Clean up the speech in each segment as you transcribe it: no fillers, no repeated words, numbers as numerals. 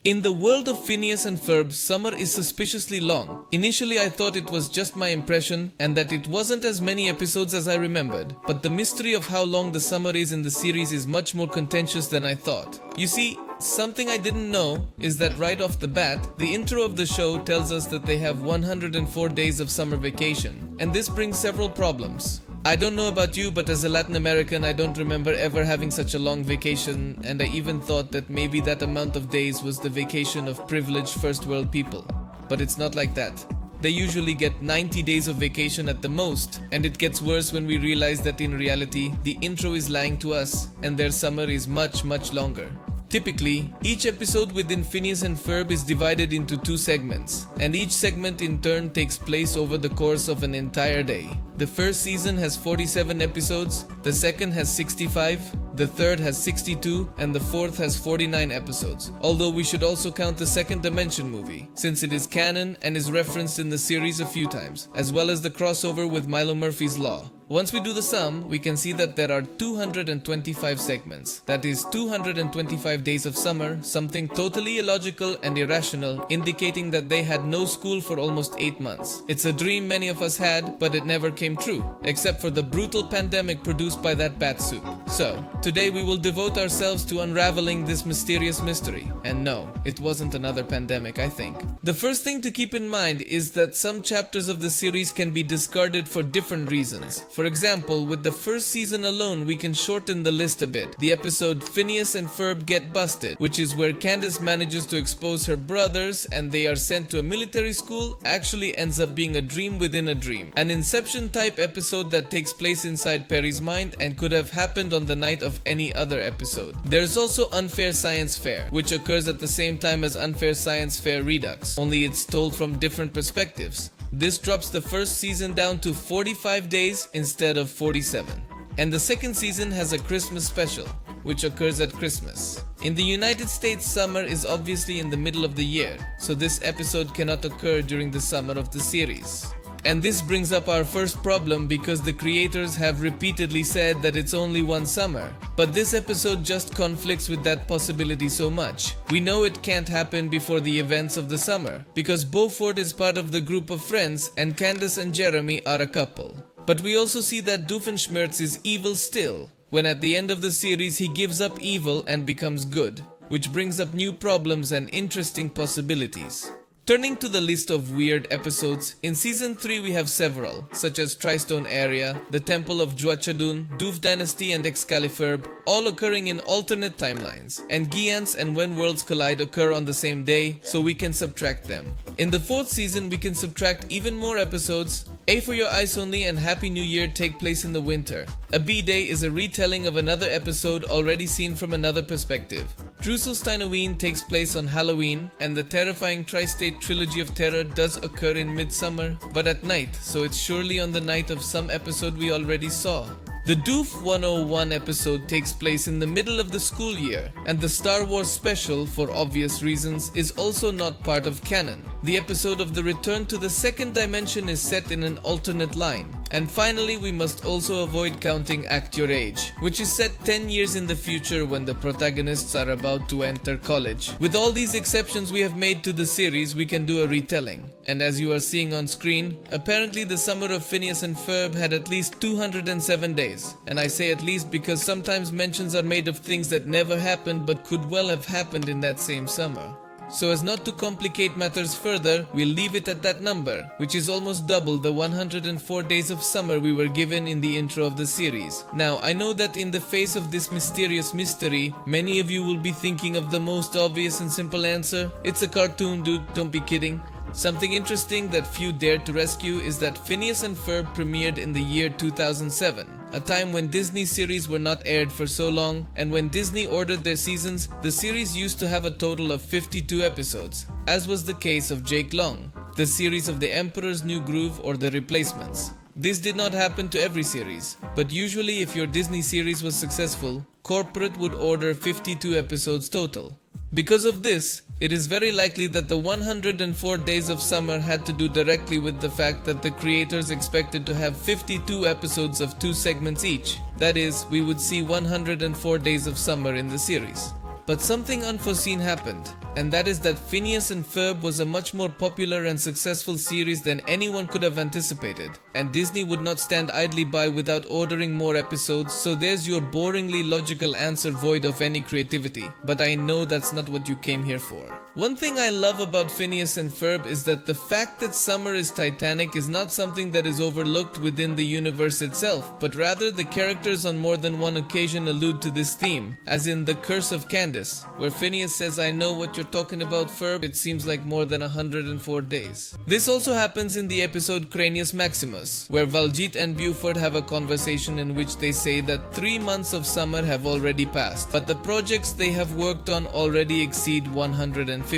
In the world of Phineas and Ferb, summer is suspiciously long. Initially I thought it was just my impression and that it wasn't as many episodes as I remembered. But the mystery of how long the summer is in the series is much more contentious than I thought. You see, something I didn't know is that right off the bat, the intro of the show tells us that they have 104 days of summer vacation. And this brings several problems. I don't know about you, but as a Latin American, I don't remember ever having such a long vacation, and I even thought that maybe that amount of days was the vacation of privileged first world people. But it's not like that. They usually get 90 days of vacation at the most, and it gets worse when we realize that in reality, the intro is lying to us, and their summer is much longer. Typically, each episode within Phineas and Ferb is divided into 2 segments, and each segment in turn takes place over the course of an entire day. The first season has 47 episodes, the second has 65, the third has 62, and the fourth has 49 episodes. Although we should also count the Second Dimension movie, since it is canon and is referenced in the series a few times, as well as the crossover with Milo Murphy's Law. Once we do the sum, we can see that there are 225 segments. That is 225 days of summer, something totally illogical and irrational, indicating that they had no school for almost 8 months. It's a dream many of us had, but it never came true, except for the brutal pandemic produced by that bat soup. So, today we will devote ourselves to unraveling this mysterious mystery. And no, it wasn't another pandemic, I think. The first thing to keep in mind is that some chapters of the series can be discarded for different reasons. For example, with the first season alone, we can shorten the list a bit. The episode Phineas and Ferb Get Busted, which is where Candace manages to expose her brothers and they are sent to a military school, actually ends up being a dream within a dream. An Inception type episode that takes place inside Perry's mind and could have happened on the night of any other episode. There's also Unfair Science Fair, which occurs at the same time as Unfair Science Fair Redux, only it's told from different perspectives. This drops the first season down to 45 days instead of 47. And the second season has a Christmas special, which occurs at Christmas. In the United States, summer is obviously in the middle of the year, so this episode cannot occur during the summer of the series. And this brings up our first problem because the creators have repeatedly said that it's only one summer. But this episode just conflicts with that possibility so much. We know it can't happen before the events of the summer, because Beaufort is part of the group of friends and Candace and Jeremy are a couple. But we also see that Doofenshmirtz is evil still, when at the end of the series he gives up evil and becomes good, which brings up new problems and interesting possibilities. Turning to the list of weird episodes, in Season 3 we have several, such as Tristone Area, the Temple of Juachadun, Doof Dynasty and Excalifurb, all occurring in alternate timelines, and Giants and When Worlds Collide occur on the same day, so we can subtract them. In the 4th season we can subtract even more episodes. A for Your Eyes Only and Happy New Year take place in the winter. A B-Day is a retelling of another episode already seen from another perspective. Drusselsteinoween takes place on Halloween, and the terrifying Tri-State Trilogy of Terror does occur in midsummer, but at night, so it's surely on the night of some episode we already saw. The Doof 101 episode takes place in the middle of the school year, and the Star Wars special, for obvious reasons, is also not part of canon. The episode of the Return to the Second Dimension is set in an alternate line. And finally, we must also avoid counting Act Your Age, which is set 10 years in the future when the protagonists are about to enter college. With all these exceptions we have made to the series, we can do a retelling. And as you are seeing on screen, apparently the summer of Phineas and Ferb had at least 207 days. And I say at least because sometimes mentions are made of things that never happened but could well have happened in that same summer. So as not to complicate matters further, we'll leave it at that number, which is almost double the 104 days of summer we were given in the intro of the series. Now, I know that in the face of this mysterious mystery, many of you will be thinking of the most obvious and simple answer. It's a cartoon, dude, don't be kidding. Something interesting that few dared to rescue is that Phineas and Ferb premiered in the year 2007, a time when Disney series were not aired for so long, and when Disney ordered their seasons, the series used to have a total of 52 episodes, as was the case of Jake Long, the series of The Emperor's New Groove or The Replacements. This did not happen to every series, but usually if your Disney series was successful, corporate would order 52 episodes total. Because of this, it is very likely that the 104 days of summer had to do directly with the fact that the creators expected to have 52 episodes of 2 segments each. That is, we would see 104 days of summer in the series. But something unforeseen happened, and that is that Phineas and Ferb was a much more popular and successful series than anyone could have anticipated, and Disney would not stand idly by without ordering more episodes, so there's your boringly logical answer void of any creativity. But I know that's not what you came here for. One thing I love about Phineas and Ferb is that the fact that Summer is Titanic is not something that is overlooked within the universe itself, but rather the characters on more than one occasion allude to this theme, as in The Curse of Candace, where Phineas says, "I know what you're talking about, Ferb, it seems like more than 104 days. This also happens in the episode Cranius Maximus, where Valjeet and Buford have a conversation in which they say that 3 months of summer have already passed, but the projects they have worked on already exceed 150.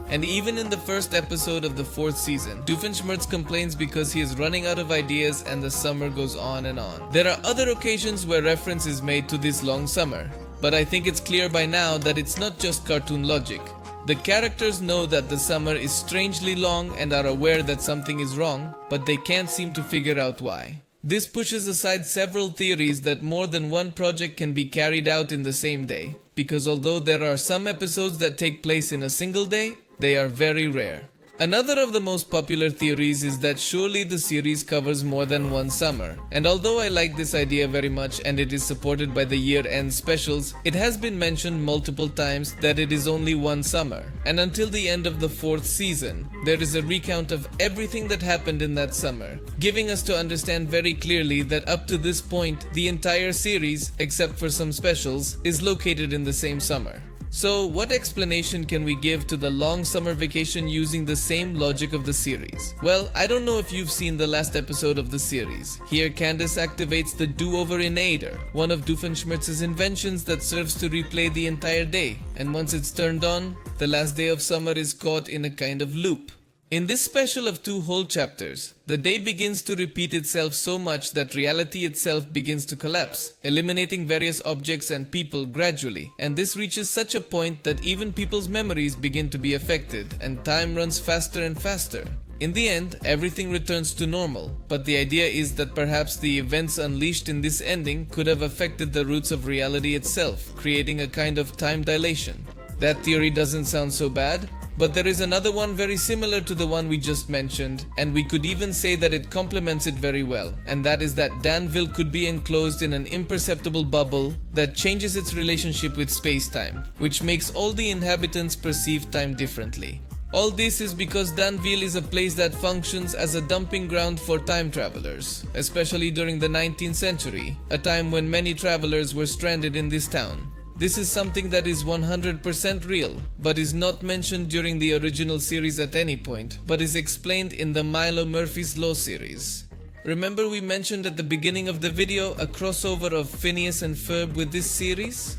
And even in the first episode of the 4th season, Doofenshmirtz complains because he is running out of ideas and the summer goes on and on. There are other occasions where reference is made to this long summer, but I think it's clear by now that it's not just cartoon logic. The characters know that the summer is strangely long and are aware that something is wrong, but they can't seem to figure out why. This pushes aside several theories that more than one project can be carried out in the same day, because although there are some episodes that take place in a single day, they are very rare. Another of the most popular theories is that surely the series covers more than one summer. And although I like this idea very much and it is supported by the year-end specials, it has been mentioned multiple times that it is only one summer. And until the end of the 4th season, there is a recount of everything that happened in that summer, giving us to understand very clearly that up to this point, the entire series, except for some specials, is located in the same summer. So, what explanation can we give to the long summer vacation using the same logic of the series? Well, I don't know if you've seen the last episode of the series. Here, Candace activates the do-over-inator, one of Doofenshmirtz's inventions that serves to replay the entire day. And once it's turned on, the last day of summer is caught in a kind of loop. In this special of 2 whole chapters, the day begins to repeat itself so much that reality itself begins to collapse, eliminating various objects and people gradually, and this reaches such a point that even people's memories begin to be affected, and time runs faster and faster. In the end, everything returns to normal, but the idea is that perhaps the events unleashed in this ending could have affected the roots of reality itself, creating a kind of time dilation. That theory doesn't sound so bad. But there is another one very similar to the one we just mentioned, and we could even say that it complements it very well, and that is that Danville could be enclosed in an imperceptible bubble that changes its relationship with space-time, which makes all the inhabitants perceive time differently. All this is because Danville is a place that functions as a dumping ground for time travelers, especially during the 19th century, a time when many travelers were stranded in this town. This is something that is 100% real, but is not mentioned during the original series at any point, but is explained in the Milo Murphy's Law series. Remember we mentioned at the beginning of the video a crossover of Phineas and Ferb with this series?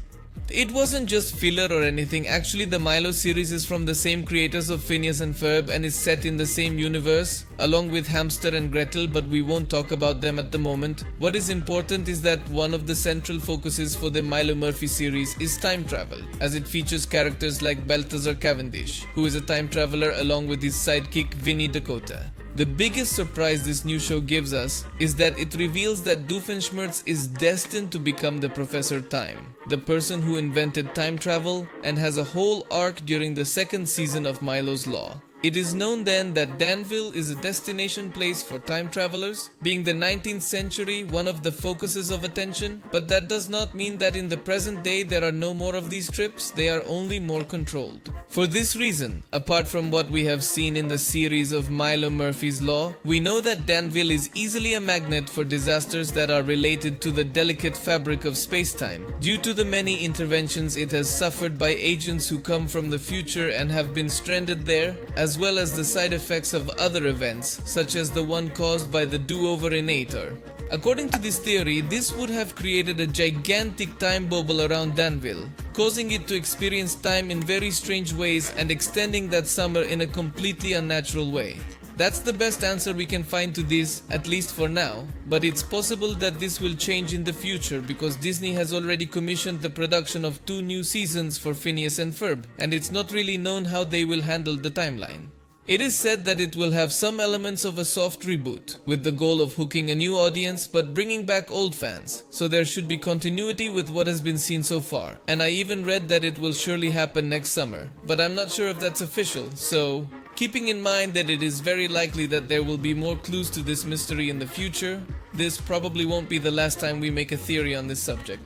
It wasn't just filler or anything. Actually, the Milo series is from the same creators of Phineas and Ferb and is set in the same universe, along with Hamster and Gretel, but we won't talk about them at the moment. What is important is that one of the central focuses for the Milo Murphy series is time travel, as it features characters like Balthazar Cavendish, who is a time traveler along with his sidekick Vinnie Dakota. The biggest surprise this new show gives us is that it reveals that Doofenshmirtz is destined to become the Professor Time, the person who invented time travel and has a whole arc during the 2nd season of Milo's Law. It is known then that Danville is a destination place for time travelers, being the 19th century one of the focuses of attention, but that does not mean that in the present day there are no more of these trips, they are only more controlled. For this reason, apart from what we have seen in the series of Milo Murphy's Law, we know that Danville is easily a magnet for disasters that are related to the delicate fabric of space-time, due to the many interventions it has suffered by agents who come from the future and have been stranded there, as well as the side effects of other events, such as the one caused by the do-over-inator. According to this theory, this would have created a gigantic time bubble around Danville, causing it to experience time in very strange ways and extending that summer in a completely unnatural way. That's the best answer we can find to this, at least for now, but it's possible that this will change in the future because Disney has already commissioned the production of 2 new seasons for Phineas and Ferb, and it's not really known how they will handle the timeline. It is said that it will have some elements of a soft reboot, with the goal of hooking a new audience but bringing back old fans, so there should be continuity with what has been seen so far. And I even read that it will surely happen next summer, but I'm not sure if that's official, so keeping in mind that it is very likely that there will be more clues to this mystery in the future, this probably won't be the last time we make a theory on this subject.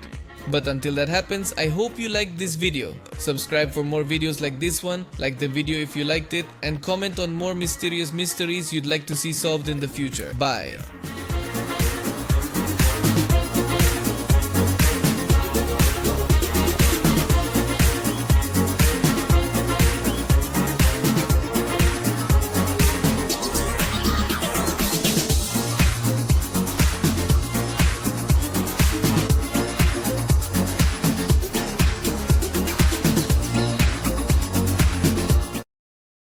But until that happens, I hope you liked this video. Subscribe for more videos like this one, like the video if you liked it, and comment on more mysterious mysteries you'd like to see solved in the future. Bye.